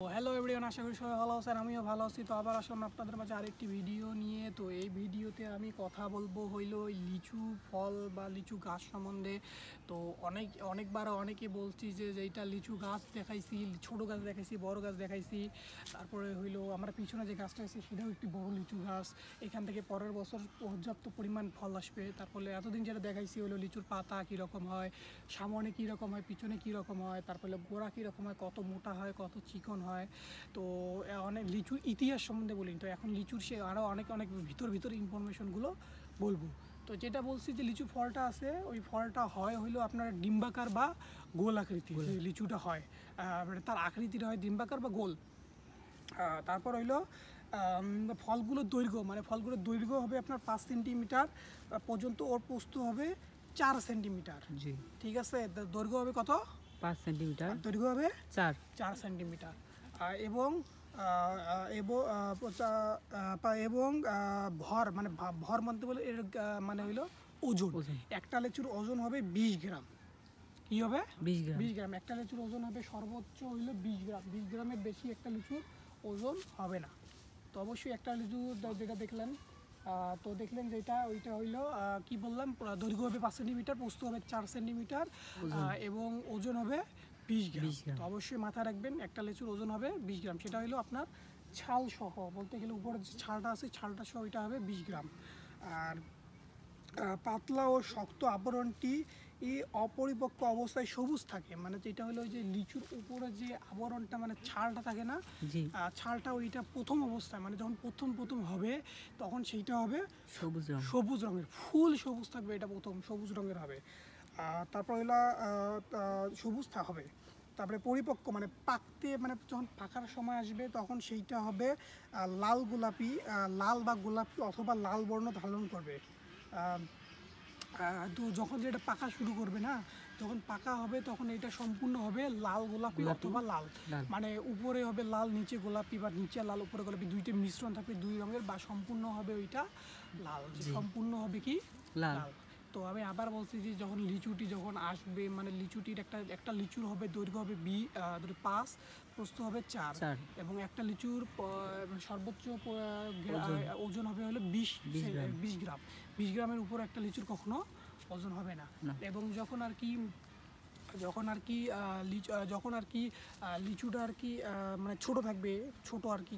Hello everyone, আশা করি সবাই ভালো আছেন। আমিও ভালো আছি। তো আবার আসলাম আপনাদের মাঝে আরেকটি ভিডিও নিয়ে। তো এই ভিডিওতে আমি কথা বলবো হইলো লিচু ফল বা লিচু গাছ সম্বন্ধে। তো অনেকবার অনেকে বলছি যে এইটা লিচু গাছ দেখাইছি, ছোটো গাছ দেখাইছি, বড় গাছ দেখাইছি। তারপরে হইলো আমার পিছনে যে গাছটা আছে সেটাও একটি বড় লিচু গাছ। এখান থেকে পরের বছর পর্যাপ্ত পরিমাণ ফল আসবে। তারপরে এতদিন যেটা দেখাইছি হইলো লিচুর পাতা কীরকম হয়, সামনে কীরকম হয়, পিছনে কীরকম হয়, তারপরে গোড়া কীরকম হয়, কত মোটা হয়, কত চিকন হয়। তো অনেক লিচুর ইতিহাস সম্বন্ধে বলি। তো এখন লিচুর সে আরও অনেক ভিতর ইনফরমেশনগুলো বলবো। তো যেটা বলছি যে লিচু ফলটা আছে, ওই ফলটা হয় হইলো আপনার ডিম্বাকার বা গোল আকৃতি। লিচুটা হয় তার আকৃতিটা হয় ডিম্বাকার বা গোল। তারপর হইলো ফলগুলোর দৈর্ঘ্য, মানে ফলগুলোর দৈর্ঘ্য হবে আপনার 5 সেন্টিমিটার পর্যন্ত, ওর প্রস্থ হবে 4 সেন্টিমিটার। জি, ঠিক আছে। দৈর্ঘ্য হবে কত? 5 সেন্টিমিটার। দৈর্ঘ্য হবে 4 সেন্টিমিটার। এবং ভর, মানে ভর মানতে বলে এর মানে হইলো ওজন। একটা লিচুর ওজন হবে 20 গ্রাম। কী হবে? 20 গ্রাম। একটা লিচুর ওজন হবে সর্বোচ্চ হইলো 20 গ্রাম। 20 গ্রামের বেশি একটা লিচুর ওজন হবে না। তো অবশ্যই একটা লিচু যেটা দেখলেন, তো দেখলেন যেটা ওইটা হইলো কি বললাম, দৈর্ঘ্য হবে 5 সেন্টিমিটার, প্রস্থ হবে 4 সেন্টিমিটার এবং ওজন হবে 20 গ্রাম। তো অবশ্যই মাথায় রাখবেন একটা লিচুর ওজন হবে 20 গ্রাম। সেটা হলো আপনার ছাল সহ, বলতে গেলে উপরে যে ছালটা আছে ছালটা সহ এটা হবে 20 গ্রাম। আর পাতলা ও শক্ত আবরণটি এই অপরিপক্ক অবস্থায় সবুজ থাকে। মানে যেটা হলো যে লিচুর উপরে যে আবরণটা, মানে ছালটা থাকে না, ছালটা ওইটা প্রথম অবস্থায়, মানে যখন প্রথম হবে তখন সেইটা হবে সবুজ রঙের, ফুল সবুজ থাকবে। এটা প্রথম সবুজ রঙের হবে। তারপর হলো সবুজ হবে। তারপরে পরিপক্ক মানে পাকতে, মানে যখন পাকার সময় আসবে তখন সেইটা হবে লাল গোলাপি, লাল বা গোলাপি অথবা লাল বর্ণ ধারণ করবে। তো যখন যেটা পাকা শুরু করবে না, যখন পাকা হবে তখন এটা সম্পূর্ণ হবে লাল গোলাপি অথবা লাল, মানে উপরে হবে লাল, নিচে গোলাপি, বা নিচে লাল উপরে গোলাপি, দুইটা মিশ্রণ থাকবে দুই রঙের, বা সম্পূর্ণ হবে ওইটা লাল। সম্পূর্ণ হবে কি লাল। তো আমি আবার বলছি যে যখন লিচুটি যখন আসবে, মানে লিচুটির একটা লিচুর হবে দৈর্ঘ্য হবে 5, প্রস্থ হবে 4, এবং একটা লিচুর সর্বোচ্চ ওজন হবে হলো 20 গ্রাম। 20 গ্রামের উপর একটা লিচুর কখনো ওজন হবে না। এবং যখন আর কি লিচুটা আর কি মানে ছোটো থাকবে,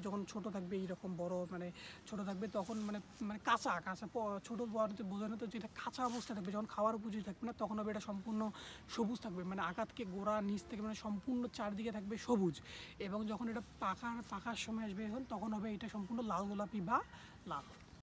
যখন ছোটো থাকবে এইরকম বড়, মানে ছোটো থাকবে তখন মানে কাঁচা ছোটো বোঝানো তো, যেটা কাঁচা অবস্থা থাকবে, যখন খাওয়ার উপযোগী থাকবে না তখন হবে এটা সম্পূর্ণ সবুজ থাকবে, মানে আঘাত থেকে গোড়া নিচ থেকে মানে সম্পূর্ণ চারদিকে থাকবে সবুজ। এবং যখন এটা পাকার সময় আসবে তখন হবে এটা সম্পূর্ণ লাল গোলাপি বা লাল।